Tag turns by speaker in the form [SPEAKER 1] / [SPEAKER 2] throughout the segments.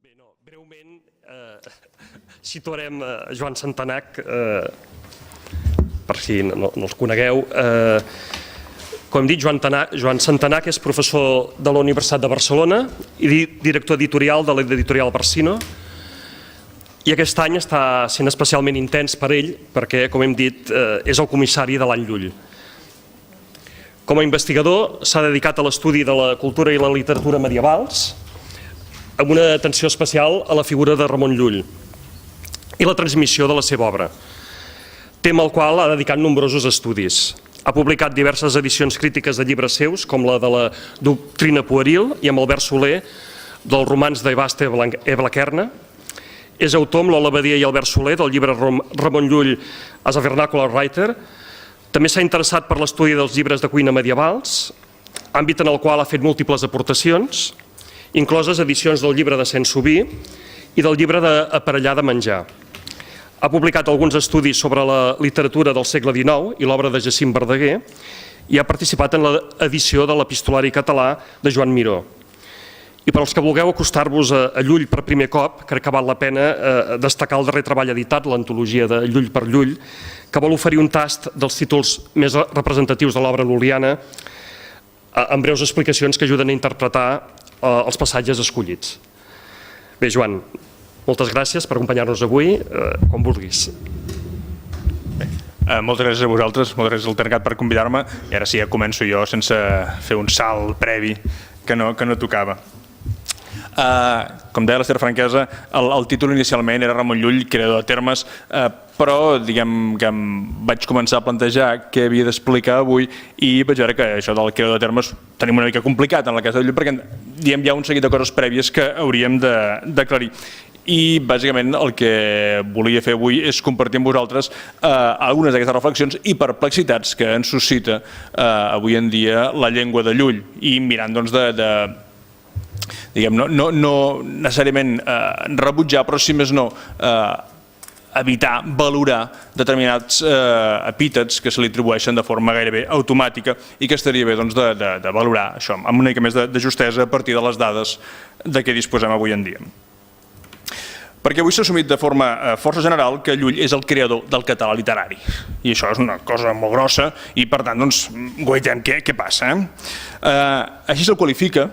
[SPEAKER 1] Bé, no, breument situarem Joan Santanac, per si no els conegueu. Com hem dit, Joan Santanac és professor de la Universitat de Barcelona i director editorial de l'editorial Barsino. I aquest any està sent especialment intens per ell perquè, com hem dit, és el comissari de l'Any Llull. Com a investigador s'ha dedicat a l'estudi de la cultura i la literatura medievals, amb una atenció especial a la figura de Ramon Llull i la transmissió de la seva obra, tema al qual ha dedicat nombrosos estudis. Ha publicat diverses edicions crítiques de llibres seus, com la de la Doctrina Pueril i amb Albert Soler dels romans d'Evaste Blaquerna. És autor amb Lola Badia i Albert Soler del llibre Ramon Llull as a Vernacular Writer. També s'ha interessat per l'estudi dels llibres de cuina medievals, àmbit en el qual ha fet múltiples aportacions, incloses edicions del llibre de Saint-Subi i del llibre d'Aparellar de menjar. Ha publicat alguns estudis sobre la literatura del segle XIX i l'obra de Jacint Verdaguer i ha participat en l'edició de l'epistolari català de Joan Miró. I per als que vulgueu acostar-vos a Llull per primer cop, crec que val la pena destacar el darrer treball editat, l'antologia de Llull per Llull, que vol oferir un tast dels títols més representatius de l'obra lul·liana amb breus explicacions que ajuden a interpretar els passatges escollits. Bé, Joan, moltes gràcies per acompanyar-nos avui, quan vulguis.
[SPEAKER 2] Moltes gràcies a vosaltres, moltes gràcies al Tergat per convidar-me i ara sí, ja començo jo sense fer un salt previ que no tocava. Com deia l'Ester Franquesa, el títol inicialment era Ramon Llull, creador de termes, però diguem que em vaig començar a plantejar què havia d'explicar avui i vaig veure que això del creador de termes tenim una mica complicat en la casa de Llull perquè hi ha un seguit de coses prèvies que hauríem d'aclarir. I bàsicament el que volia fer avui és compartir amb vosaltres algunes d'aquestes reflexions i perplexitats que ens suscita avui en dia la llengua de Llull i mirant doncs no necessàriament rebutjar, però si més no evitar, valorar determinats epítets que se li atribueixen de forma gairebé automàtica i que estaria bé de valorar això amb una mica més de justesa a partir de les dades de què disposem avui en dia. Perquè avui s'ha assumit de forma força general que Llull és el creador del català literari. I això és una cosa molt grossa i, per tant, guaitem què passa. Així se'l qualifica,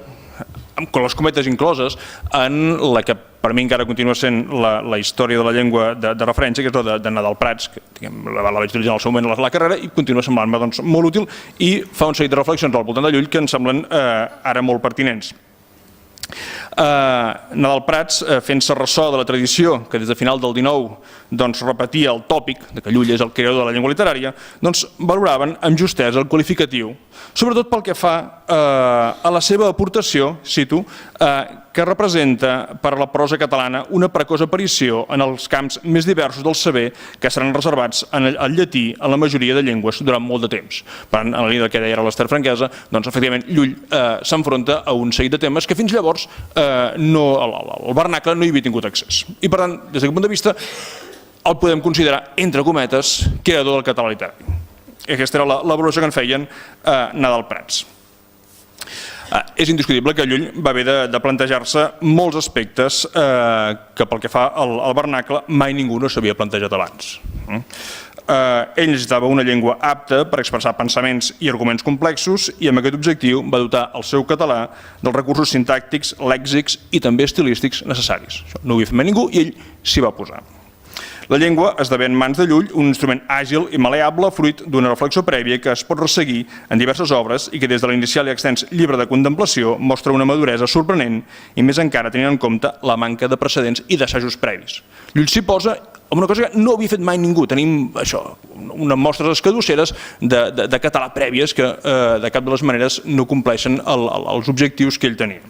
[SPEAKER 2] amb les cometes incloses, en la que per mi encara continua sent la història de la llengua de referència, que és la de Nadal Prats, que la vaig utilitzar en el seu moment a la carrera i continua semblant-me molt útil i fa un seguit de reflexions al voltant de Llull que em semblen ara molt pertinents. Nadal Prats, fent-se ressò de la tradició que des de final del XIX repetia el tòpic que Llull és el creador de la llengua literària, valoraven amb justesa el qualificatiu, sobretot pel que fa a la seva aportació, cito, que representa per a la prosa catalana una precoç aparició en els camps més diversos del saber que seran reservats al llatí en la majoria de llengües durant molt de temps. Per tant, en la línia del que deia l'Ester Franquesa, efectivament Llull s'enfronta a un seguit de temes que fins llavors el vernacle no hi havia tingut accés. I per tant, des d'aquest punt de vista, el podem considerar, entre cometes, creador del català literari. Aquesta era la valoració que en feien Nadal Prats. És indiscutible que Llull va haver de plantejar-se molts aspectes que pel que fa al vernacle mai ningú no s'havia plantejat abans. Ell necessitava una llengua apta per expressar pensaments i arguments complexos i amb aquest objectiu va dotar el seu català dels recursos sintàctics, lèxics i també estilístics necessaris. Això no ho havia fet mai ningú i ell s'hi va posar. La llengua esdevé en mans de Llull un instrument àgil i maleable fruit d'una reflexió prèvia que es pot resseguir en diverses obres i que des de l'inicial i extens llibre de contemplació mostra una maduresa sorprenent i més encara tenint en compte la manca de precedents i d'assajos previs. Llull s'hi posa amb una cosa que no havia fet mai ningú. Tenim això, unes mostres escadusseres de català prèvies que de cap de les maneres no compleixen els objectius que ell tenia.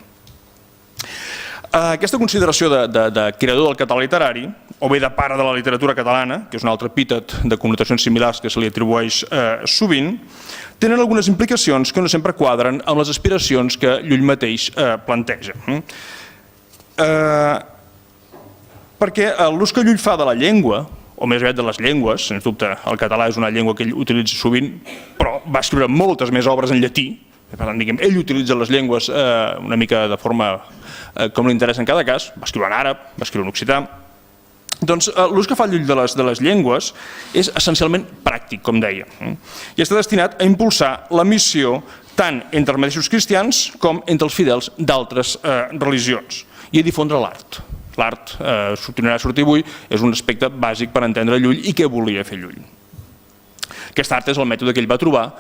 [SPEAKER 2] Aquesta consideració de creador del català literari, o bé de pare de la literatura catalana, que és un altre epítet de connotacions similars que se li atribueix sovint, tenen algunes implicacions que no sempre quadren amb les aspiracions que Llull mateix planteja. Perquè l'ús que Llull fa de la llengua, o més aviat de les llengües, sens dubte el català és una llengua que ell utilitza sovint, però va escriure moltes més obres en llatí, Ell utilitza les llengües una mica de forma com li interessa en cada cas, va escriure en àrab, va escriure en occità. Doncs l'ús que fa Llull de les llengües és essencialment pràctic, com deia, i està destinat a impulsar la missió tant entre els mateixos cristians com entre els fidels d'altres religions i a difondre l'art. L'art, tornarà a sortir avui, és un aspecte bàsic per entendre Llull i què volia fer Llull. Aquest art és el mètode que ell va trobar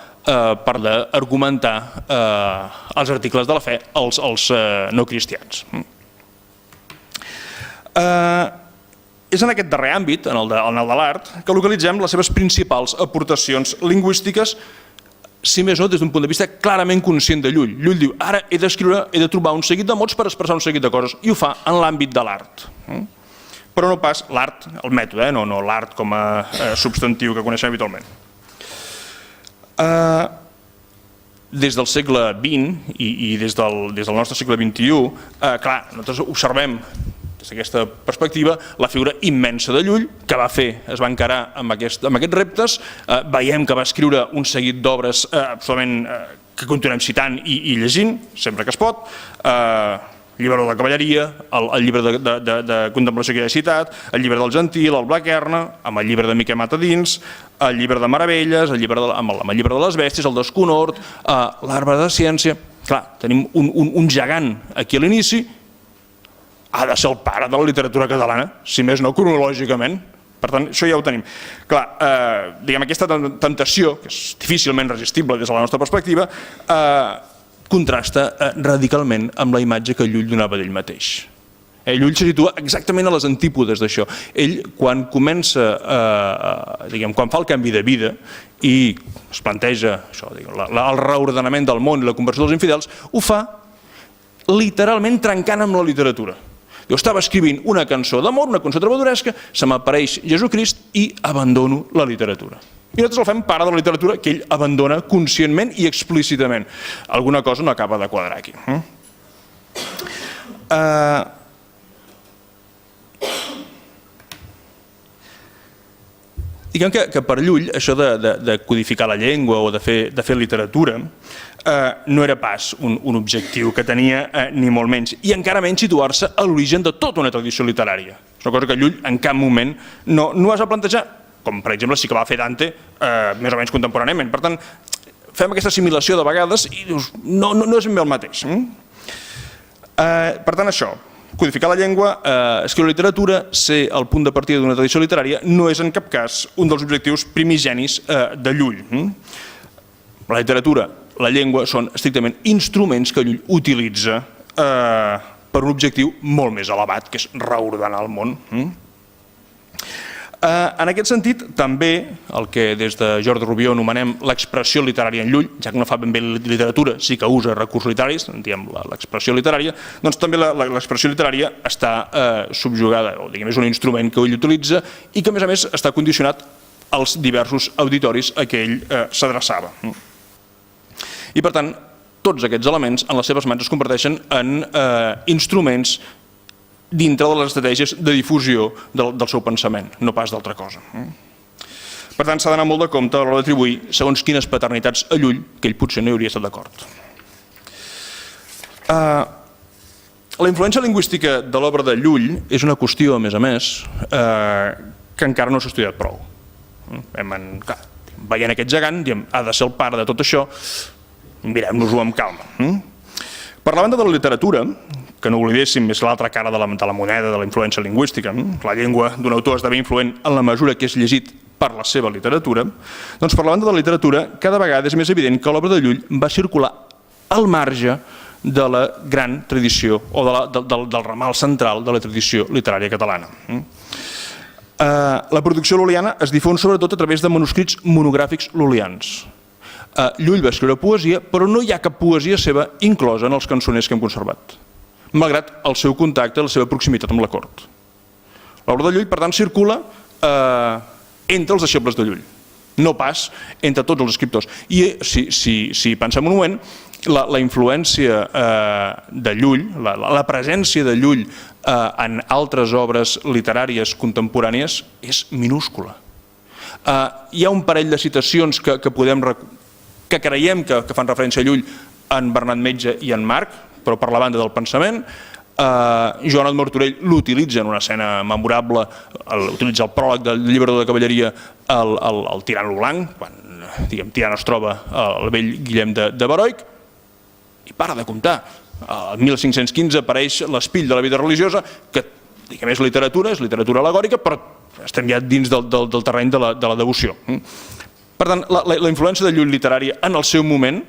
[SPEAKER 2] per argumentar els articles de la fe als no cristians. És en aquest darrer àmbit, en el de l'art, que localitzem les seves principals aportacions lingüístiques, si més no des d'un punt de vista clarament conscient de Llull. Llull diu, ara he de trobar un seguit de mots per expressar un seguit de coses, i ho fa en l'àmbit de l'art. Però no pas l'art, el mètode, no l'art com a substantiu que coneixem habitualment. Des del segle XX i des del nostre segle XXI, clar, nosaltres observem des d'aquesta perspectiva la figura immensa de Llull, que es va encarar amb aquests reptes. Veiem que va escriure un seguit d'obres absolutament que continuem citant i llegint, sempre que es pot. El llibre de la cavalleria, el llibre de contemplació que ja he citat, el llibre del Gentil, el Blaquerna, amb el llibre de Miquel Mata dins, el llibre de Meravelles, amb el llibre de les bèsties, el d'Esconhort, l'arbre de ciència. Clar, tenim un gegant aquí a l'inici, ha de ser el pare de la literatura catalana, si més no cronològicament. Per tant, això ja ho tenim. Clar, aquesta temptació, que és difícilment resistible des de la nostra perspectiva, contrasta radicalment amb la imatge que Llull donava d'ell mateix. Llull se situa exactament a les antípodes d'això. Ell, quan comença, quan fa el canvi de vida i es planteja el reordenament del món i la conversió dels infidels, ho fa literalment trencant amb la literatura. Jo estava escrivint una cançó d'amor, una cançó trobadoresca, se m'apareix Jesucrist i abandono la literatura. I nosaltres el fem pare de la literatura que ell abandona conscientment i explícitament. Alguna cosa no acaba de quadrar aquí. Diguem que per Llull això de codificar la llengua o de fer literatura no era pas un objectiu que tenia ni molt menys, i encara menys situar-se a l'origen de tota una tradició literària. És una cosa que Llull en cap moment no es va plantejar, com per exemple sí que va fer Dante més o menys contemporàniament. Per tant, fem aquesta assimilació de vegades i dius, no és ben bé el mateix. Per tant, això, codificar la llengua, escriure literatura, ser el punt de partida d'una tradició literària, no és en cap cas un dels objectius primigenis de Llull. La literatura, la llengua, són estrictament instruments que Llull utilitza per un objectiu molt més elevat, que és reordenar el món. En aquest sentit, també el que des de Jordi Rubió anomenem l'expressió literària en Llull, ja que no fa ben bé literatura, sí que usa recursos literaris, diguem l'expressió literària, doncs també l'expressió literària està subjugada, o diguem és un instrument que ell utilitza i que a més està condicionat als diversos auditoris a què ell s'adreçava. I per tant, tots aquests elements en les seves mans es converteixen en instruments dintre de les estratègies de difusió del seu pensament, no pas d'altra cosa. Per tant, s'ha d'anar molt de compte a l'hora d'atribuir segons quines paternitats a Llull, que ell potser no hi hauria estat d'acord. La influència lingüística de l'obra de Llull és una qüestió, a més, que encara no s'ha estudiat prou. Veient aquest gegant, ha de ser el pare de tot això, mirem-nos-ho amb calma. Per la banda de la literatura, que no oblidéssim, és l'altra cara de la moneda de la influència lingüística, la llengua d'un autor esdevé influent en la mesura que és llegit per la seva literatura, doncs per la banda de la literatura cada vegada és més evident que l'obra de Llull va circular al marge de la gran tradició o del ramal central de la tradició literària catalana. La producció lul·liana es difon sobretot a través de manuscrits monogràfics lul·lians. Llull va escriure poesia, però no hi ha cap poesia seva inclosa en els cançoners que hem conservat, malgrat el seu contacte, la seva proximitat amb la cort. L'obra de Llull, per tant, circula entre els deixebles de Llull, no pas entre tots els escriptors. I si pensem un moment, la influència de Llull, la presència de Llull en altres obres literàries contemporànies és minúscula. Hi ha un parell de citacions que creiem que fan referència a Llull en Bernat Metge i en Marc, però per la banda del pensament. Joan Martorell l'utilitza en una escena memorable, utilitza el pròleg del Llibrador de Cavalleria, el tirant-lo blanc, quan tirant es troba el vell Guillem de Beroic, i para de comptar. El 1515 apareix l'Espill de la vida religiosa, que és literatura, és literatura al·legòrica, però estem ja dins del terreny de la devoció. Per tant, la influència de Llull literària en el seu moment,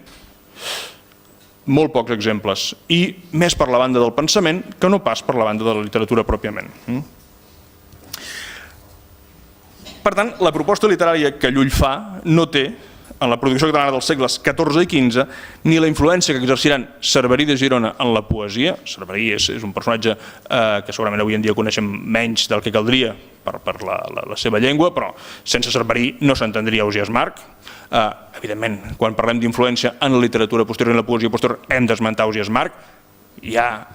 [SPEAKER 2] molt pocs exemples, i més per la banda del pensament que no pas per la banda de la literatura pròpiament. Per tant, la proposta literària que Llull fa no té, en la producció catalana dels segles XIV i XV, ni la influència que exerciran Cerverí de Girona en la poesia. Cerverí és un personatge que segurament avui en dia coneixem menys del que caldria per la seva llengua, però sense Cerverí no s'entendria Ausiàs Marc. Evidentment, quan parlem d'influència en la literatura posterior i en la poesia posterior hem d'esmentar Ausiàs Marc. Hi ha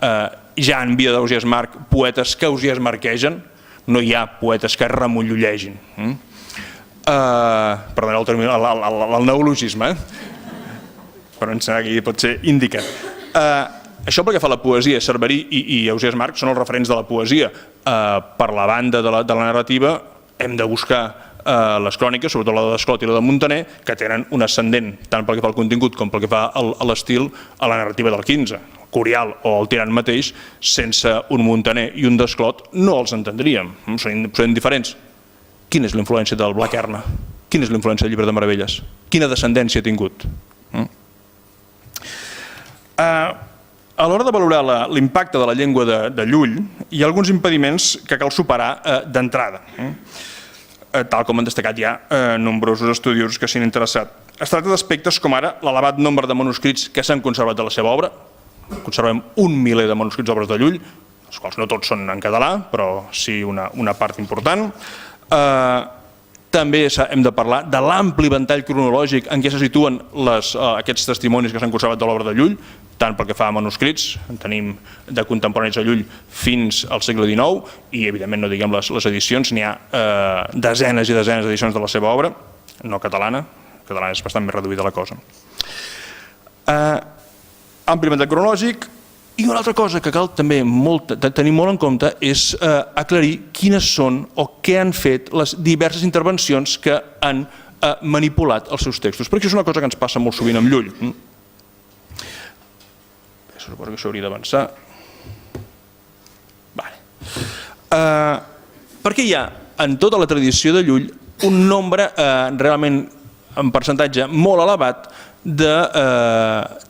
[SPEAKER 2] ja en vida d'Ausiàs Marc poetes que Ausiàs marquegen, no hi ha poetes que remollollegin. Perdoneu el neologisme, però em sembla que pot ser indicat. Això pel que fa a la poesia, Cerverí i Ausiàs Marc són els referents de la poesia. Per la banda de la narrativa hem de buscar les cròniques, sobretot la de Desclot i la de Muntaner, que tenen un ascendent, tant pel que fa al contingut com pel que fa a l'estil, a la narrativa del XV. Corial o el tirant mateix, sense un Muntaner i un Desclot, no els entendríem, són diferents. Quina és la influència del Blaquerna? Quina és la influència del Llibre de Meravelles? Quina descendència ha tingut? A l'hora de valorar l'impacte de la llengua de Llull, hi ha alguns impediments que cal superar d'entrada, tal com han destacat ja nombrosos estudiosos que s'hi han interessat. Es tracta d'aspectes com ara l'elevat nombre de manuscrits que s'han conservat de la seva obra. Conservem 1 miler de manuscrits d'obres de Llull, els quals no tots són en català, però sí una part important. També hem de parlar de l'ampli ventall cronològic en què se situen aquests testimonis que s'han conservat de l'obra de Llull, tant pel que fa a manuscrits, en tenim de contemporanis a Llull fins al segle XIX, i evidentment no diguem les edicions, n'hi ha desenes i desenes d'edicions de la seva obra, no catalana, catalana és bastant més reduïda la cosa. Ampli ventall cronològic. I una altra cosa que cal també tenir molt en compte és aclarir quines són o què han fet les diverses intervencions que han manipulat els seus textos, perquè és una cosa que ens passa molt sovint amb Llull. Suposo que això hauria d'avançar. Perquè hi ha en tota la tradició de Llull un nombre realment en percentatge molt elevat de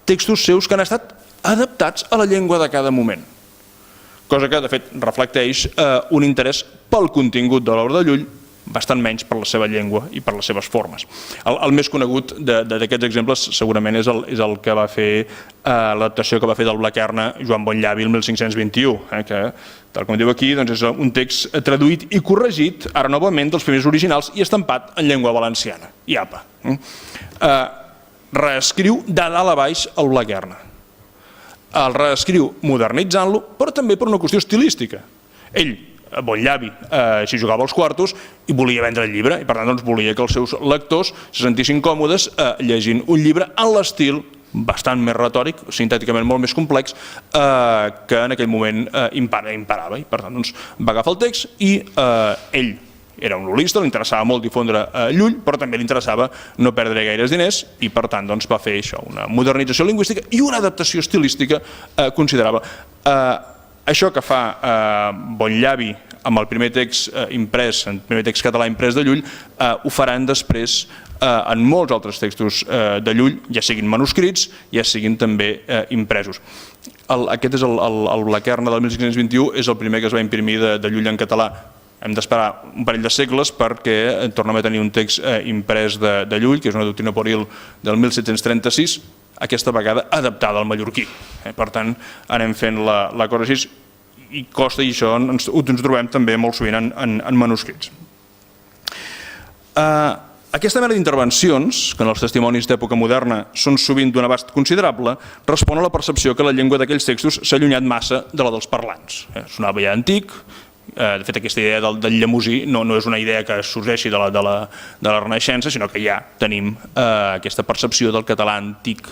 [SPEAKER 2] textos seus que han estat adaptats a la llengua de cada moment, cosa que de fet reflecteix un interès pel contingut de l'obra de Llull bastant menys per la seva llengua i per les seves formes. El més conegut d'aquests exemples segurament és el que va fer l'adaptació que va fer del Blaquerna Joan Bonllavi el 1521, que tal com diu aquí és un text traduït i corregit ara novament dels primers originals i estampat en llengua valenciana, i apa. Reescriu de dalt a baix el Blaquerna. El reescriu modernitzant-lo, però també per una qüestió estilística. Ell, Bonllavi, s'hi jugava els quartos i volia vendre el llibre, i per tant volia que els seus lectors se sentissin còmodes llegint un llibre en l'estil bastant més retòric, sintèticament molt més complex, que en aquell moment imparava. I per tant va agafar el text i ell era un lulista, li interessava molt difondre Llull, però també li interessava no perdre gaires diners i per tant va fer això, una modernització lingüística i una adaptació estilística considerable. Això que fa Bonllavi amb el primer text imprès, el primer text català imprès de Llull, ho faran després en molts altres textos de Llull, ja siguin manuscrits, ja siguin també impresos. Aquest és el Blaquerna del 1521, és el primer que es va imprimir de Llull en català. Hem d'esperar un parell de segles perquè tornem a tenir un text imprès de Llull, que és una doctrina pueril del 1736, aquesta vegada adaptada al mallorquí. Per tant, anem fent la cosa així i costa, i això ho trobem també molt sovint en manuscrits. Aquesta mena d'intervencions, que en els testimonis d'època moderna són sovint d'un abast considerable, respon a la percepció que la llengua d'aquells textos s'ha allunyat massa de la dels parlants. Sonava ja antic. De fet, aquesta idea del llemosí no és una idea que sorgeixi de la Renaixença, sinó que ja tenim aquesta percepció del català antic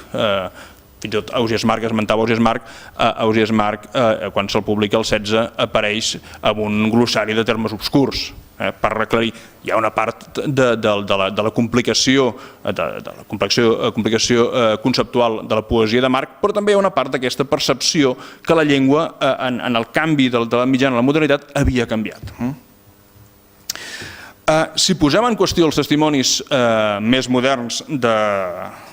[SPEAKER 2] fins i tot Ausiàs March, esmentava Ausiàs March, Ausiàs March, quan se'l publica el 16, apareix amb un glossari de termes obscurs, per aclarir. Hi ha una part de la complicació, conceptual de la poesia de March, però també hi ha una part d'aquesta percepció que la llengua, en el canvi de la mitjana a la modernitat, havia canviat. Si posem en qüestió els testimonis més moderns de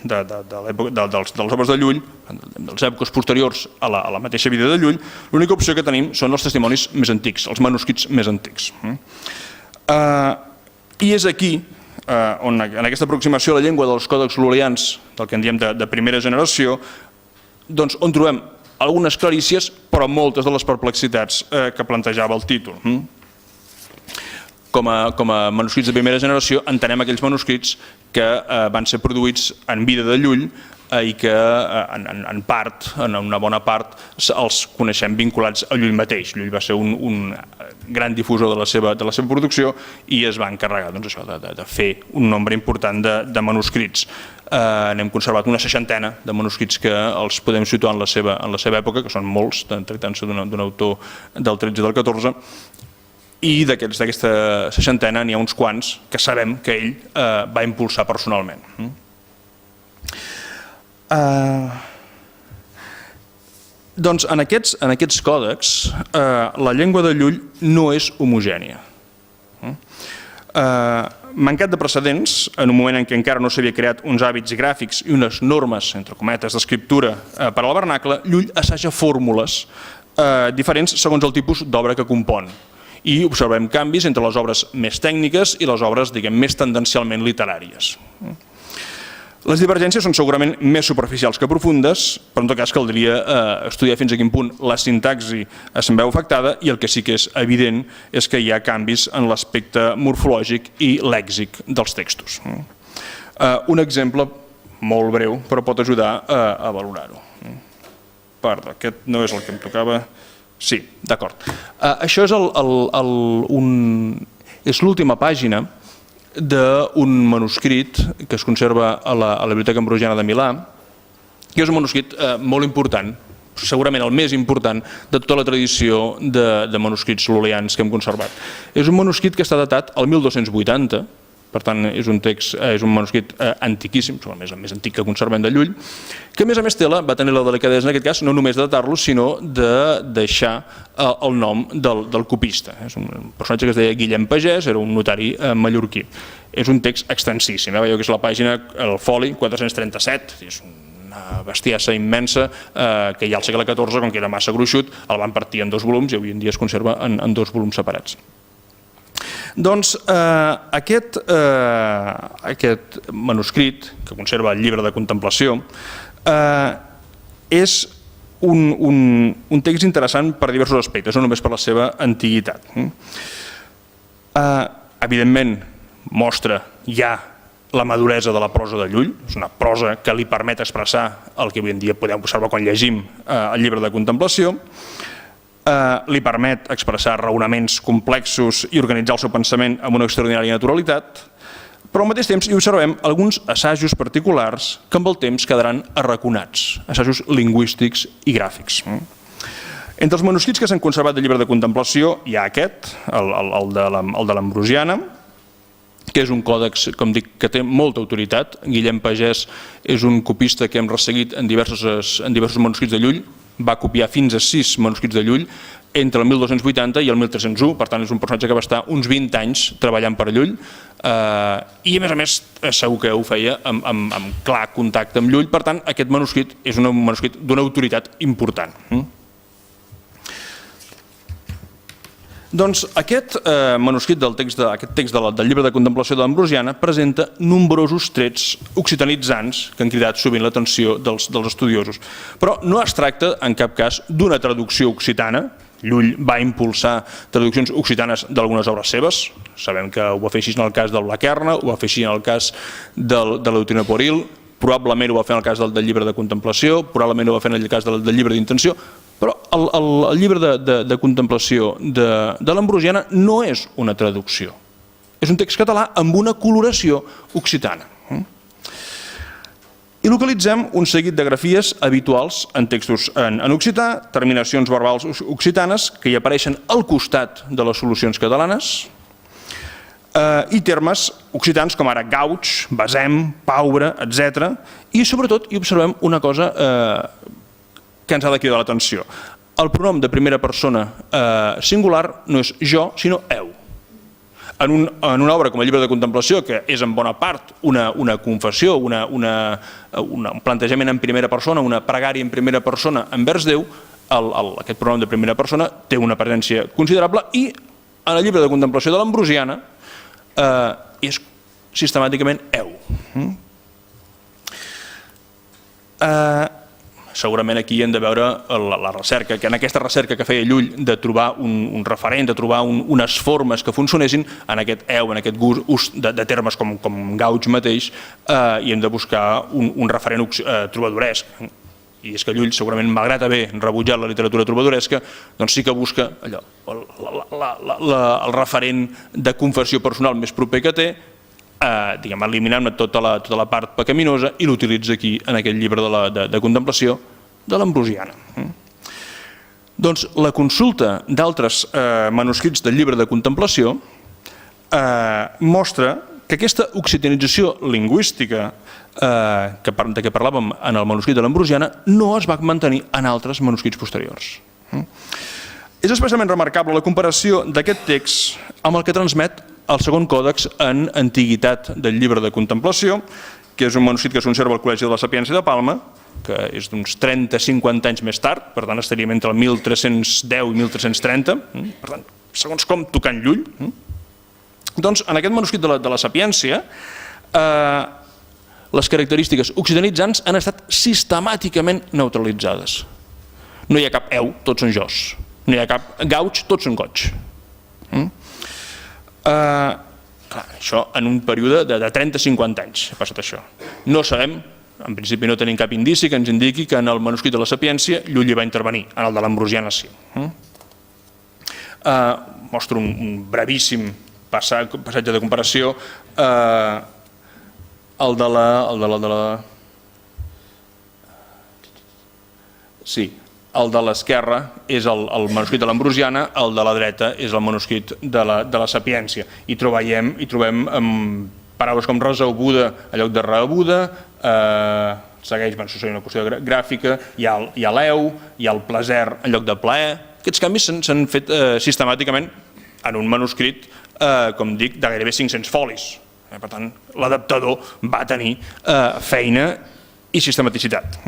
[SPEAKER 2] les obres de Llull, de les èpoques posteriors a la mateixa vida de Llull, l'única opció que tenim són els testimonis més antics, els manuscrits més antics. I és aquí, on en aquesta aproximació a la llengua dels còdex lul·lians, del que en diem de primera generació, on trobem algunes clarícies, però moltes de les perplexitats que plantejava el títol. Com a manuscrits de primera generació entenem aquells manuscrits que van ser produïts en vida de Llull i que en part, en una bona part, els coneixem vinculats a Llull mateix. Llull va ser un gran difusor de la seva producció i es va encarregar de fer un nombre important de manuscrits. N'hem conservat una 60ena de manuscrits que els podem situar en la seva època, que són molts, tractant-se d'un autor del 13 i del 14, i d'aquesta 60ena n'hi ha uns quants que sabem que ell va impulsar personalment. Doncs en aquests còdex la llengua de Llull no és homogènia. Mancat de precedents, en un moment en què encara no s'havia creat uns hàbits gràfics i unes normes, entre cometes, d'escriptura per al vernacle, Llull assaja fórmules diferents segons el tipus d'obra que compon. I observem canvis entre les obres més tècniques i les obres, diguem, més tendencialment literàries. Les divergències són segurament més superficials que profundes, però en tot cas caldria estudiar fins a quin punt la sintaxi se'n veu afectada i el que sí que és evident és que hi ha canvis en l'aspecte morfològic i lèxic dels textos. Un exemple molt breu, però pot ajudar a valorar-ho. Perdó, aquest no és el que em tocava. Sí, d'acord. Això és l'última pàgina d'un manuscrit que es conserva a la Biblioteca Ambrosiana de Milà, que és un manuscrit molt important, segurament el més important de tota la tradició de manuscrits lul·lians que hem conservat. És un manuscrit que està datat al 1280, per tant és un manuscrit antiquíssim, el més antic que conservem de Llull, que a més va tenir la delicadesa en aquest cas no només de datar-lo, sinó de deixar el nom del copista. És un personatge que es deia Guillem Pagès, era un notari mallorquí. És un text extensíssim, veieu que és la pàgina, el foli 437, és una bestiassa immensa que ja al segle XIV, com que era massa gruixut, el van partir en 2 volums i avui en dia es conserva en 2 volums separats. Doncs aquest manuscrit, que conserva el llibre de contemplació, és un text interessant per diversos aspectes, no només per la seva antiguitat. Evidentment, mostra ja la maduresa de la prosa de Llull, és una prosa que li permet expressar el que avui en dia podem observar quan llegim el llibre de contemplació, li permet expressar raonaments complexos i organitzar el seu pensament amb una extraordinària naturalitat, però al mateix temps hi observem alguns assajos particulars que amb el temps quedaran arraconats, assajos lingüístics i gràfics. Entre els manuscrits que s'han conservat del llibre de contemplació hi ha aquest, el de l'Ambrosiana, que és un còdex, com dic, que té molta autoritat. Guillem Pagès és un copista que hem resseguit en diversos manuscrits de Llull, va copiar fins a 6 manuscrits de Llull entre el 1280 i el 1301, per tant és un personatge que va estar uns 20 anys treballant per Llull i a més segur que ho feia amb clar contacte amb Llull, per tant aquest manuscrit és un manuscrit d'una autoritat important. Doncs aquest manuscrit del text del llibre de contemplació de l'Ambrosiana presenta nombrosos trets occitanitzants que han cridat sovint l'atenció dels estudiosos. Però no es tracta en cap cas d'una traducció occitana. Llull va impulsar traduccions occitanes d'algunes obres seves. Sabem que ho va fer així en el cas del Blaquerna, ho va fer així en el cas de l'Eutina Poril, probablement ho va fer en el cas del llibre de contemplació, probablement ho va fer en el cas del llibre d'intenció, però el llibre de contemplació de l'Ambrosiana no és una traducció. És un text català amb una coloració occitana. i localitzem un seguit de grafies habituals en textos en occità, terminacions verbals occitanes que hi apareixen al costat de les solucions catalanes, i termes occitans com ara gauch, basem, paure, etc. I sobretot hi observem una cosa que ens ha de cridar l'atenció. El pronom de primera persona singular no és jo, sinó eu. En una obra com el Llibre de Contemplació, que és en bona part una confessió, un plantejament en primera persona, una pregària en primera persona envers Déu, aquest pronom de primera persona té una presència considerable i en el Llibre de Contemplació de l'Ambrosiana és sistemàticament eu. Segurament aquí hem de veure la recerca, que en aquesta recerca que feia Llull de trobar un referent, de trobar unes formes que funcionessin en aquest eu, en aquest ús de termes com gauch mateix, i hem de buscar un referent trobadoresc. I és que Llull, segurament, malgrat haver rebutjat la literatura trobadoresca, doncs sí que busca el referent de confessió personal més proper que té, eliminant tota la part pecaminosa, i l'utilitza aquí, en aquest llibre de contemplació de l'Ambrosiana. Doncs la consulta d'altres manuscrits del llibre de contemplació mostra que aquesta occitanització lingüística de què parlàvem en el manuscrit de l'Ambrosiana no es va mantenir en altres manuscrits posteriors. És especialment remarcable la comparació d'aquest text amb el que transmet el segon còdex en antiguitat del llibre de contemplació, que és un manuscrit que es conserva al Col·legi de la Sapiència de Palma, que és d'uns 30-50 anys més tard, per tant estaríem entre el 1310 i 1330, per tant, segons com tocant Llull. Doncs en aquest manuscrit de la Sapiència, les característiques occitanitzants han estat sistemàticament neutralitzades. No hi ha cap eu, tots són jos. No hi ha cap gauch, tots són goig. Això en un període de 30-50 anys ha passat això. No sabem, en principi no tenim cap indici que ens indiqui que en el manuscrit de la Sapiència Llull hi va intervenir, en el de l'Ambrosiana sí. Mostro un brevíssim passatge de comparació. El de l'esquerra és el manuscrit de l'Ambrosiana, el de la dreta és el manuscrit de la Sapiència. I trobem paraules com resabuda en lloc de reabuda, segueix, això seria una qüestió gràfica, hi ha l'eu, hi ha el plaer en lloc de plaer. Aquests canvis s'han fet sistemàticament en un manuscrit, com dic, de gairebé 500 folis. Per tant, l'adaptador va tenir feina i sistematicitat.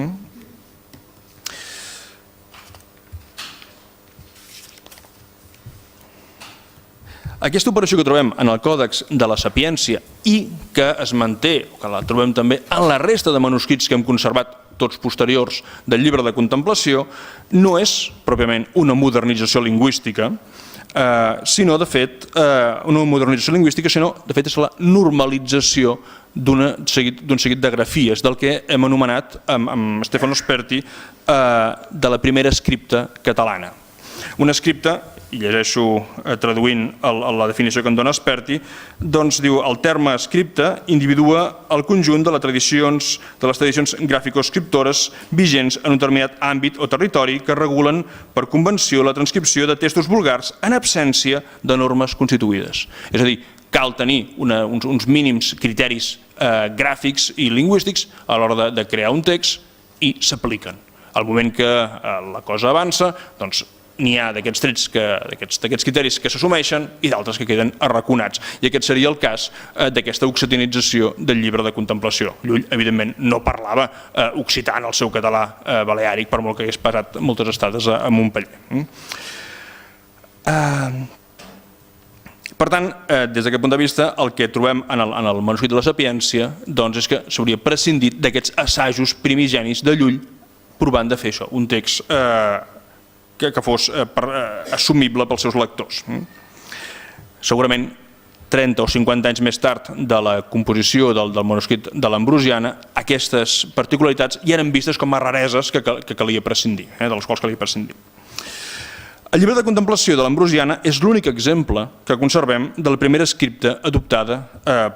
[SPEAKER 2] Aquesta operació que trobem en el Còdex de la Sapiència i que es manté, que la trobem també en la resta de manuscrits que hem conservat tots posteriors del llibre de contemplació, no és pròpiament una modernització lingüística, sinó, de fet, una modernització lingüística, sinó, de fet, és la normalització d'un seguit de grafies, del que hem anomenat, amb Stefano Sperti, de la primera escripta catalana. Una escripta, i llegeixo traduint la definició que en dona Sperti, doncs diu: el terme escripta individua el conjunt de les tradicions gràfico-escriptores vigents en un determinat àmbit o territori que regulen per convenció la transcripció de textos vulgars en absència de normes constituïdes. És a dir, cal tenir uns mínims criteris gràfics i lingüístics a l'hora de crear un text i s'apliquen. Al moment que la cosa avança, doncs n'hi ha d'aquests trets, d'aquests criteris que s'assumeixen i d'altres que queden arraconats. I aquest seria el cas d'aquesta occitanització del llibre de contemplació. Llull, evidentment, no parlava occità en el seu català baleàric, per molt que hagués passat moltes estades a Montpeller. Per tant, des d'aquest punt de vista, el que trobem en el manuscrit de la Sapiència és que s'hauria prescindit d'aquests assajos primigenis de Llull provant de fer això, un text que fos assumible pels seus lectors. Segurament 30 o 50 anys més tard de la composició del manuscrit de l'Ambrosiana, aquestes particularitats ja eren vistes com a rareses que calia prescindir, de les quals calia prescindir. El llibre de contemplació de l'Ambrosiana és l'únic exemple que conservem de la primera escripta adoptada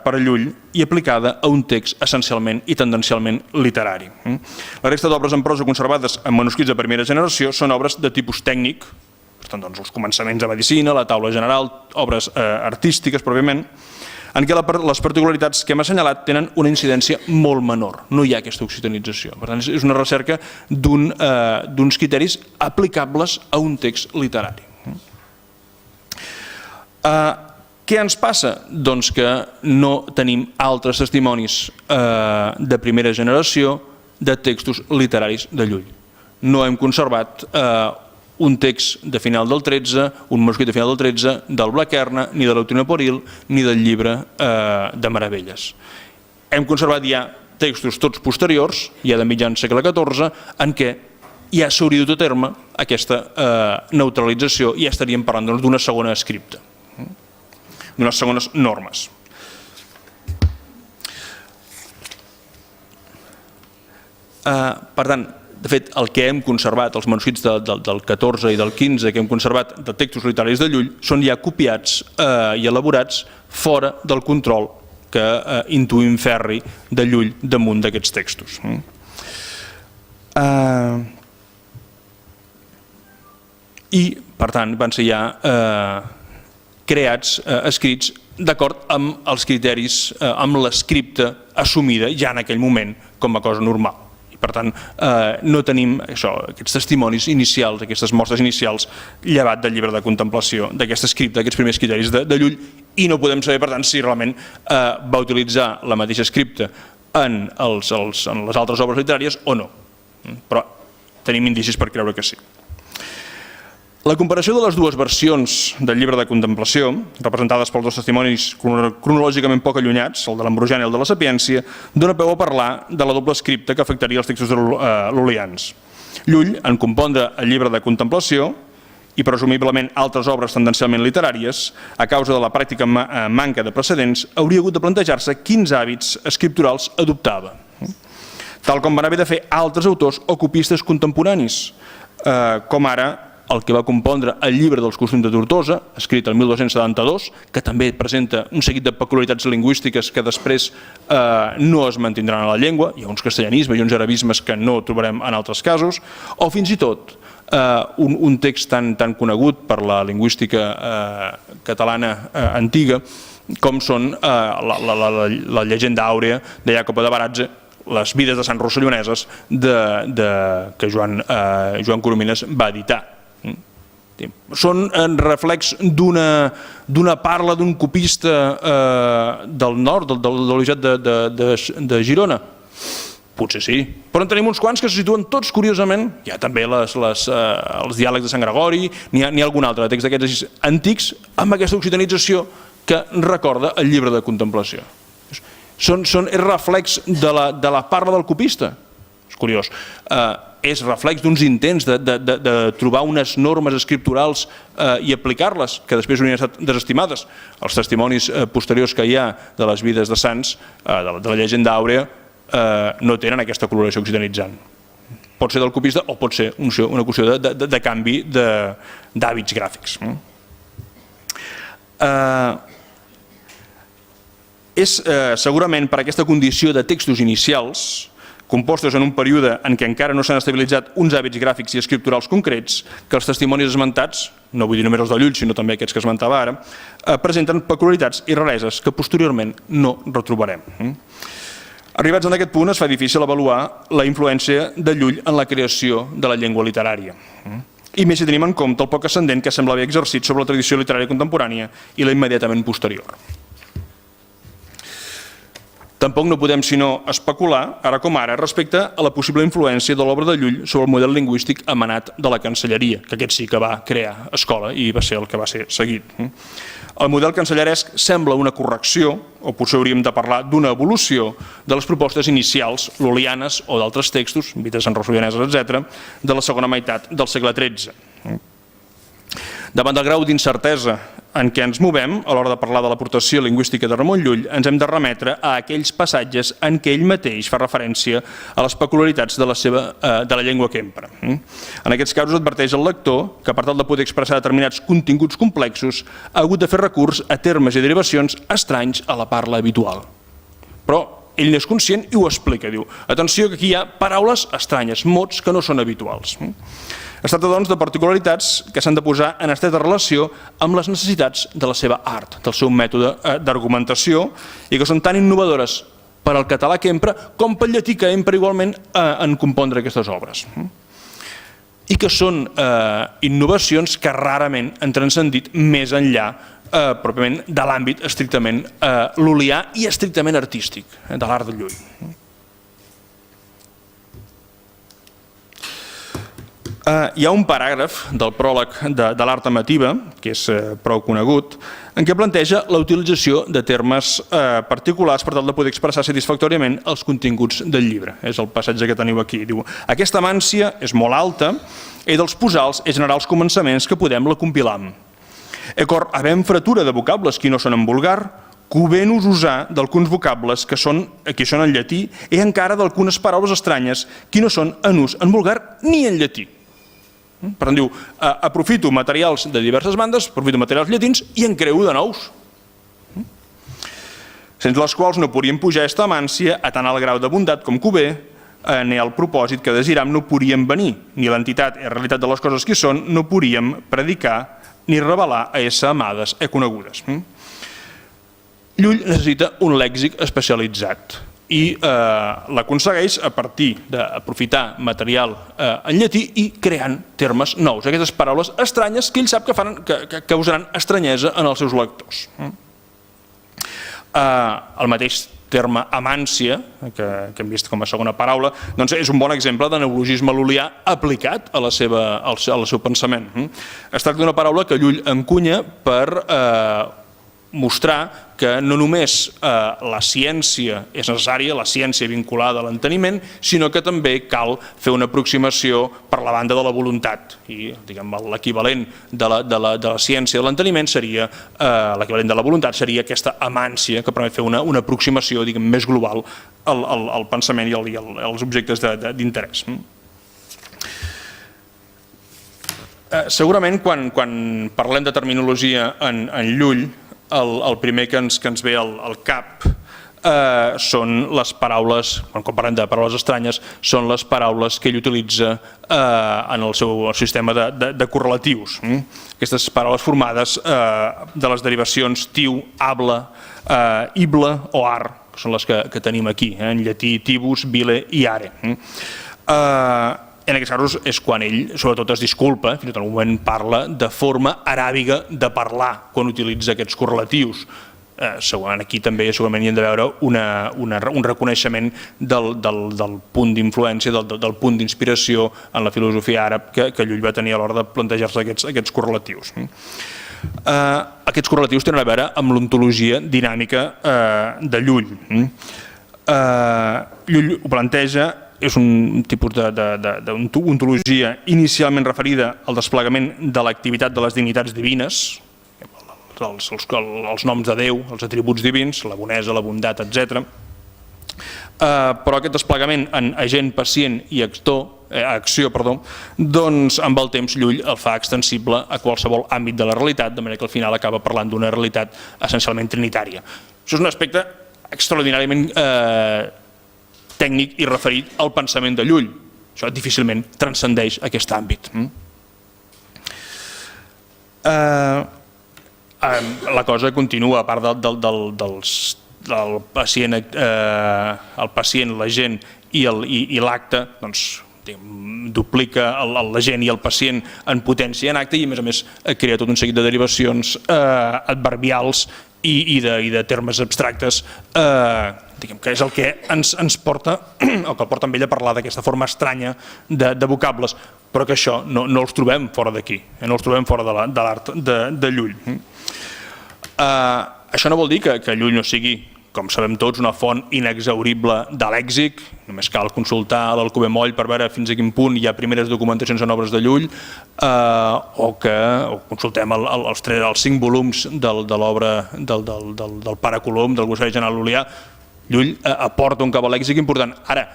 [SPEAKER 2] per Llull i aplicada a un text essencialment i tendencialment literari. La resta d'obres en prosa conservades en manuscrits de primera generació són obres de tipus tècnic, per tant, els començaments de medicina, la taula general, obres artístiques pròpiament, en què les particularitats que hem assenyalat tenen una incidència molt menor. No hi ha aquesta occitanització. Per tant, és una recerca d'uns criteris aplicables a un text literari. Què ens passa? Doncs que no tenim altres testimonis de primera generació de textos literaris de Llull. No hem conservat un text de final del 13, un manuscrit de final del 13, del Blaquerna, ni de l'Eutina Poril, ni del llibre de Meravelles. Hem conservat ja textos tots posteriors, ja de mitjan segle XIV, en què ja s'hauria dut a terme aquesta neutralització i ja estaríem parlant d'una segona escripta, d'unes segones normes. Per tant, de fet, el que hem conservat, els manuscrits del 14 i del 15 que hem conservat de textos literaris de Llull, són ja copiats i elaborats fora del control que intuïm ferri de Llull damunt d'aquests textos. I, per tant, van ser ja creats, escrits, d'acord amb els criteris, amb l'escripta assumida ja en aquell moment com a cosa normal. Per tant, no tenim aquests testimonis inicials, aquestes mostres inicials, llevat del llibre de contemplació, d'aquest escripte, d'aquests primers criteris de Llull, i no podem saber, per tant, si realment va utilitzar la mateixa escripta en les altres obres literàries o no. Però tenim indicis per creure que sí. La comparació de les dues versions del llibre de contemplació, representades pels dos testimonis cronològicament poc allunyats, el de l'Ambrosiana i el de la Sapiència, dona peu a parlar de la doble escripta que afectaria els textos lul·lians. Llull, en compondre el llibre de contemplació, i presumiblement altres obres tendencialment literàries, a causa de la pràctica manca de precedents, hauria hagut de plantejar-se quins hàbits escripturals adoptava, tal com van haver de fer altres autors o copistes contemporanis, com ara el que va compondre el llibre dels costums de Tortosa, escrit el 1272, que també presenta un seguit de peculiaritats lingüístiques que després no es mantindran a la llengua, hi ha uns castellanismes i uns arabismes que no trobarem en altres casos, o fins i tot un text tan conegut per la lingüística catalana antiga com són la llegenda àurea de Jacopo de Baratze, les vides de Sant Rosselloneses que Joan Coromines va editar. Són reflex d'una parla d'un copista del nord, de l'Olivet de Girona? Potser sí, però en tenim uns quants que se situen tots curiosament, hi ha també els diàlegs de Sant Gregori, n'hi ha algun altre text d'aquests antics amb aquesta occitanització que recorda el llibre de contemplació. És reflex de la parla del copista, és curiós. És reflex d'uns intents de trobar unes normes escripturals i aplicar-les, que després haurien estat desestimades. Els testimonis posteriors que hi ha de les vides de sants, de la llegenda àurea, no tenen aquesta coloració occitanitzant. Pot ser del copista o pot ser una qüestió de canvi d'hàbits gràfics. És segurament per aquesta condició de textos inicials, compostos en un període en què encara no s'han estabilitzat uns hàbits gràfics i escripturals concrets, que els testimonis esmentats, no vull dir només els de Llull, sinó també aquests que esmentava ara, presenten peculiaritats i rareses que posteriorment no retrobarem. Arribats en aquest punt es fa difícil avaluar la influència de Llull en la creació de la llengua literària. I més si tenim en compte el poc ascendent que sembla haver exercit sobre la tradició literària contemporània i la immediatament posterior. Tampoc no podem sinó especular, ara com ara, respecte a la possible influència de l'obra de Llull sobre el model lingüístic emanat de la Cancelleria, que aquest sí que va crear escola i va ser el que va ser seguit. El model cancellaresc sembla una correcció, o potser hauríem de parlar d'una evolució, de les propostes inicials lul·lianes o d'altres textos, vides Sant Rosselloneses, etc., de la segona meitat del segle XIII. Davant del grau d'incertesa en què ens movem, a l'hora de parlar de l'aportació lingüística de Ramon Llull, ens hem de remetre a aquells passatges en què ell mateix fa referència a les peculiaritats de la llengua que empra. En aquests casos adverteix el lector que, per tal de poder expressar determinats continguts complexos, ha hagut de fer recurs a termes i derivacions estranys a la parla habitual. Però ell n'és conscient i ho explica, diu: atenció que aquí hi ha paraules estranyes, mots que no són habituals. Es tracta, doncs, de particularitats que s'han de posar en estreta relació amb les necessitats de la seva art, del seu mètode d'argumentació, i que són tan innovadores per al català que empra com pel llatí que empra igualment en compondre aquestes obres. I que són innovacions que rarament han transcendit més enllà pròpiament de l'àmbit estrictament lul·lià i estrictament artístic de l'art de Llull. Hi ha un paràgraf del pròleg de l'Art Amativa, que és prou conegut, en què planteja la utilització de termes particulars per tal de poder expressar satisfactòriament els continguts del llibre. És el passatge que teniu aquí. Diu: aquesta amància és molt alta e dels posals e generals començaments que podem la compilam. E cor havem fretura de vocables que no són en vulgar, covent-nos usar d'alguns vocables que són en llatí i encara d'algunes paraules estranyes que no són en ús en vulgar ni en llatí. Per tant, diu, aprofito materials de diverses bandes, aprofito materials llatins i en creo de nous, sense les quals no podríem pujar esta amància a tant al grau de bondat com convé, ni al propòsit que desiram no podríem venir, ni l'entitat i realitat de les coses que són no podríem predicar ni revelar a ésser amades i conegudes. Llull necessita un lèxic especialitzat i l'aconsegueix a partir d'aprofitar material en llatí i creant termes nous, aquestes paraules estranyes que ell sap que causaran estranyesa en els seus lectors. El mateix terme amància, que hem vist com a segona paraula, doncs és un bon exemple de neologisme lul·lià aplicat al seu pensament. Es tracta d'una paraula que Llull encunya per mostrar que no només la ciència és necessària, la ciència vinculada a l'enteniment, sinó que també cal fer una aproximació per la banda de la voluntat. I l'equivalent de la ciència de l'enteniment seria, l'equivalent de la voluntat seria aquesta amància que permet fer una aproximació més global al pensament i als objectes d'interès. Segurament quan parlem de terminologia en Llull, el primer que ens ve al cap són les paraules, quan parlem de paraules estranyes, són les paraules que ell utilitza en el seu sistema de correlatius. Aquestes paraules formades de les derivacions tiu, habla, ible o ar, que són les que tenim aquí, en llatí tibus, bile i are. En aquests casos és quan ell sobretot es disculpa, fins i tot en un moment parla de forma aràbiga de parlar quan utilitza aquests correlatius. Aquí també segurament hi hem de veure un reconeixement del punt d'influència, del punt d'inspiració en la filosofia àrab que Llull va tenir a l'hora de plantejar-se aquests correlatius. Aquests correlatius tenen a veure amb l'ontologia dinàmica de Llull. Llull ho planteja, és un tipus d'ontologia inicialment referida al desplegament de l'activitat de les dignitats divines, els noms de Déu, els atributs divins, la bonesa, la bondat, etc. Però aquest desplegament en agent, pacient i acció, doncs amb el temps Llull el fa extensible a qualsevol àmbit de la realitat, de manera que al final acaba parlant d'una realitat essencialment trinitària. Això és un aspecte extraordinàriament tècnic i referit al pensament de Llull. Això difícilment transcendeix aquest àmbit. La cosa continua, a part del pacient, l'agent i l'acte, doncs duplica l'agent i el pacient en potència i en acte i a més crea tot un seguit de derivacions adverbials i de termes abstractes que és el que ens porta, el que porta amb ell a parlar d'aquesta forma estranya de vocables, però que això no els trobem fora d'aquí, no els trobem fora de l'art de Llull. Això no vol dir que Llull no sigui com sabem tots, una font inexhaurible de lèxic. Només cal consultar l'Alcover Moll per veure fins a quin punt hi ha primeres documentacions en obres de Llull, o consultem els 5 volums de l'obra del Pare Colom, del Glossari General Lul·lià. Llull aporta un cabal lèxic important. Ara,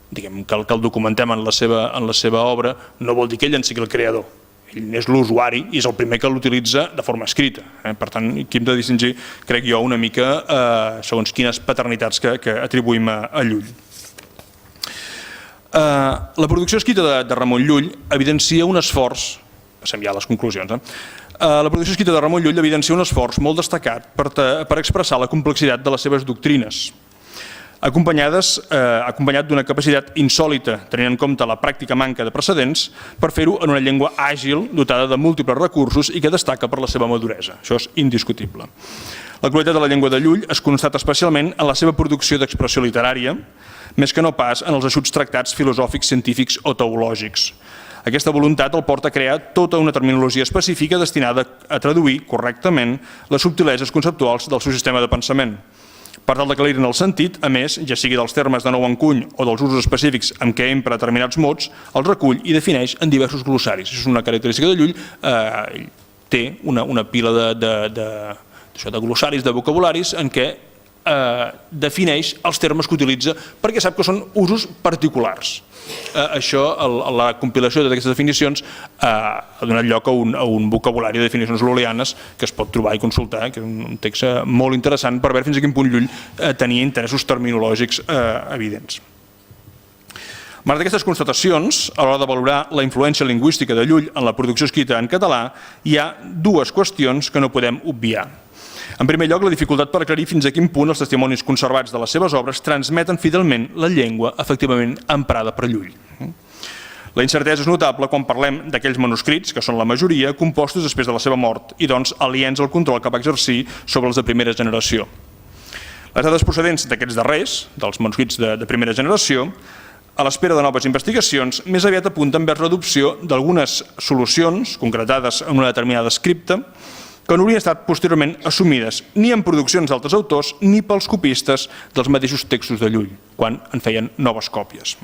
[SPEAKER 2] diguem que el documentem en la seva obra no vol dir que ell en sigui el creador. Ell és l'usuari i és el primer que l'utilitza de forma escrita. Per tant, aquí hem de distingir, crec jo, una mica segons quines paternitats que atribuïm a Llull. La producció escrita de Ramon Llull evidencia un esforç, passem ja a les conclusions, la producció escrita de Ramon Llull evidencia un esforç molt destacat per expressar la complexitat de les seves doctrines, acompanyat d'una capacitat insòlita, tenint en compte la pràctica manca de precedents, per fer-ho en una llengua àgil, dotada de múltiples recursos i que destaca per la seva maduresa. Això és indiscutible. La qualitat de la llengua de Llull es constata especialment en la seva producció d'expressió literària, més que no pas en els eixuts tractats filosòfics, científics o teològics. Aquesta voluntat el porta a crear tota una terminologia específica destinada a traduir correctament les subtileses conceptuals del seu sistema de pensament. Per tal d'aclarir-ne el sentit, a més, ja sigui dels termes de nou encuny o dels usos específics amb què empra determinats mots, els recull i defineix en diversos glossaris. Això és una característica de Llull. Té una pila de glossaris, de vocabularis, en què defineix els termes que utilitza perquè sap que són usos particulars. Això, la compilació d'aquestes definicions ha donat lloc a un vocabulari de definicions lul·lianes que es pot trobar i consultar, que és un text molt interessant per veure fins a quin punt Llull tenia interessos terminològics evidents. Malgrat aquestes constatacions, a l'hora de valorar la influència lingüística de Llull en la producció escrita en català, hi ha dues qüestions que no podem obviar. En primer lloc, la dificultat per aclarir fins a quin punt els testimonis conservats de les seves obres transmeten fidelment la llengua efectivament emprada per Llull. La incertesa és notable quan parlem d'aquells manuscrits, que són la majoria, compostos després de la seva mort i doncs aliens al control que va exercir sobre els de primera generació. Les dades procedents d'aquests darrers, dels manuscrits de primera generació, a l'espera de noves investigacions, més aviat apunten vers l'adopció d'algunes solucions concretades en una determinada escripta que no haurien estat posteriorment assumides ni en produccions d'altres autors ni pels copistes dels mateixos textos de Llull, quan en feien noves còpies.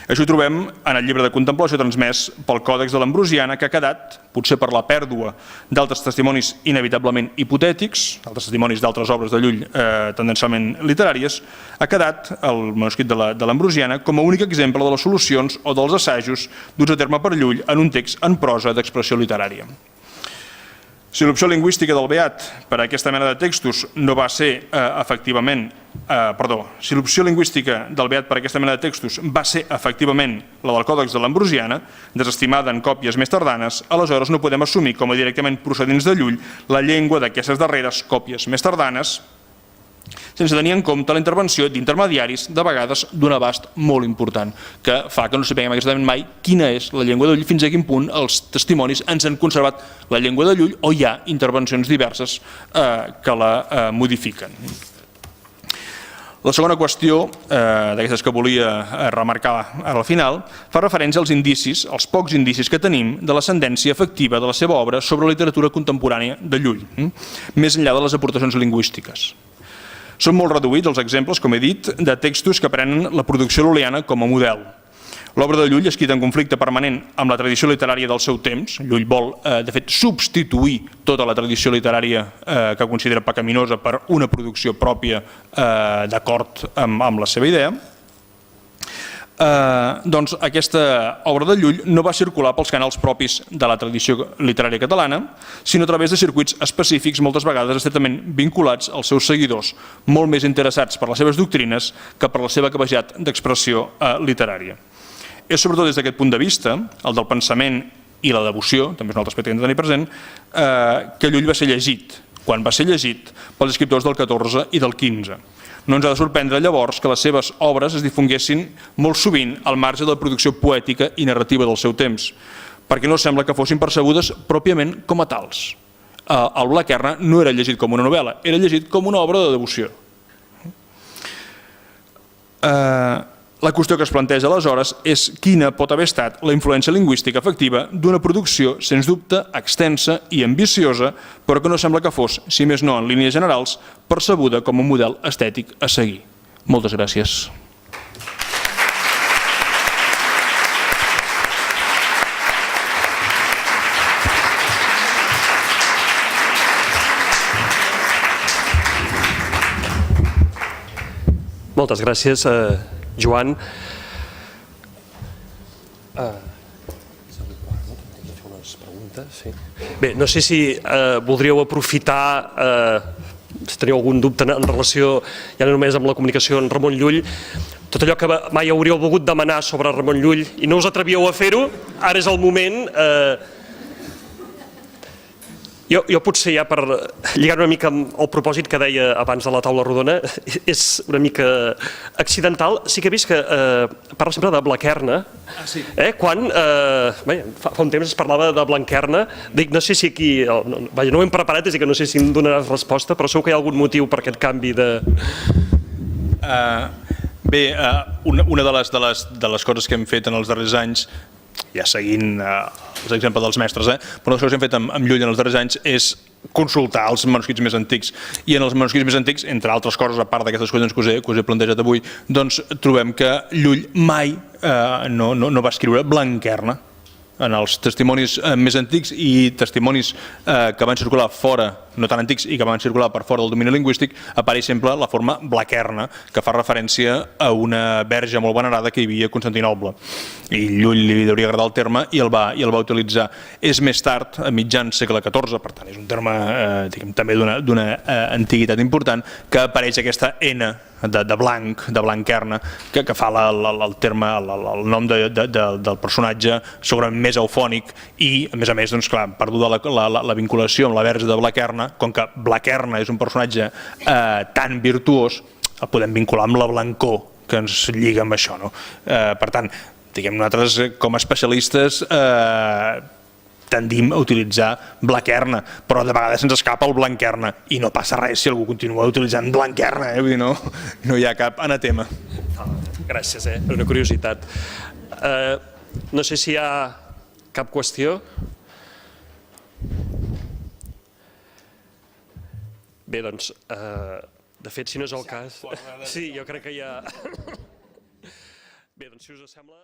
[SPEAKER 2] Això ho trobem en el llibre de contemplació transmès pel Còdex de l'Ambrosiana, que ha quedat, potser per la pèrdua d'altres testimonis inevitablement hipotètics, altres testimonis d'altres obres de Llull tendencialment literàries, ha quedat el manuscrit de l'Ambrosiana com a únic exemple de les solucions o dels assajos duts a terme per Llull en un text en prosa d'expressió literària. Si l'opció lingüística del Beat per a aquesta mena de textos no va ser efectivament, si l'opció lingüística del Beat per a aquesta mena de textos va ser efectivament la del Còdex de l'Ambrosiana, desestimada en còpies més tardanes, aleshores no podem assumir com a directament procedents de Llull la llengua d'aquestes darreres còpies més tardanes, sense tenir en compte la intervenció d'intermediaris, de vegades d'un abast molt important, que fa que no sapiguem exactament mai quina és la llengua de Llull, fins a quin punt els testimonis ens han conservat la llengua de Llull o hi ha intervencions diverses que la modifiquen. La segona qüestió, d'aquestes que volia remarcar al final, fa referència als indicis, als pocs indicis que tenim de l'ascendència efectiva de la seva obra sobre la literatura contemporània de Llull, més enllà de les aportacions lingüístiques. Són molt reduïts els exemples, com he dit, de textos que prenen la producció lul·liana com a model. L'obra de Llull, escrita en conflicte permanent amb la tradició literària del seu temps, Llull vol, de fet, substituir tota la tradició literària que considera pecaminosa per una producció pròpia d'acord amb la seva idea, doncs aquesta obra de Llull no va circular pels canals propis de la tradició literària catalana, sinó a través de circuits específics, moltes vegades estretament vinculats als seus seguidors, molt més interessats per les seves doctrines que per la seva capacitat d'expressió literària. És sobretot des d'aquest punt de vista, el del pensament i la devoció, també és un altre aspecte que hem de tenir present, que Llull va ser llegit, quan va ser llegit pels escriptors del XIV i del XV. No ens ha de sorprendre llavors que les seves obres es difonguessin molt sovint al marge de la producció poètica i narrativa del seu temps, perquè no sembla que fossin percebudes pròpiament com a tals. El Blaquerna no era llegit com una novel·la, era llegit com una obra de devoció. La qüestió que es planteja aleshores és quina pot haver estat la influència lingüística efectiva d'una producció, sens dubte, extensa i ambiciosa, però que no sembla que fos, si més no en línies generals, percebuda com un model estètic a seguir. Moltes gràcies.
[SPEAKER 1] Moltes gràcies, Joan. Bé, no sé si voldríeu aprofitar, si teniu algun dubte en relació, ja no només amb la comunicació amb Ramon Llull, tot allò que mai hauríeu volgut demanar sobre Ramon Llull i no us atrevíeu a fer-ho, ara és el moment. Jo potser ja per lligar una mica amb el propòsit que deia abans de la taula rodona, és una mica accidental. Sí que he vist que parla sempre de Blaquerna. Quan fa un temps es parlava de Blanquerna, dic, no sé si aquí, vaja, no ho hem preparat, és a dir que no sé si em donaràs resposta, però segur que hi ha algun motiu per aquest canvi de...
[SPEAKER 2] Bé, una de les coses que hem fet en els darrers anys, ja seguint els exemples dels mestres, però una de les coses que hem fet amb Llull en els darrers anys és consultar els manuscrits més antics. I en els manuscrits més antics, entre altres coses, a part d'aquestes qüestions que us he plantejat avui, doncs trobem que Llull mai no va escriure Blanquerna. En els testimonis més antics i testimonis que van circular fora, no tan antics, i que van circular per fora del domini lingüístic, apareix sempre la forma Blaquerna, que fa referència a una verge molt venerada que hi havia a Constantinoble. I Llull li hauria agradar el terme i el va utilitzar. És més tard, a mitjan segle XIV, per tant és un terme també d'una antiguitat important, que apareix aquesta N de blanc, de Blanquerna, que fa el terme, el nom del personatge segurament més eufònic i, a més, doncs, clar, perduda la vinculació amb la verge de Blaquerna, com que Blaquerna és un personatge tan virtuós, el podem vincular amb la blancor que ens lliga amb això. Per tant, diguem, nosaltres com a especialistes tendim a utilitzar Blaquerna, però de vegades se'ns escapa el Blanquerna i no passa res si algú continua utilitzant Blanquerna, vull dir, no hi ha cap anatema.
[SPEAKER 1] Gràcies, per una curiositat. No sé si hi ha cap qüestió. Bé, doncs, de fet, si no és el cas... Sí, jo crec que hi ha... Bé, doncs, si us sembla...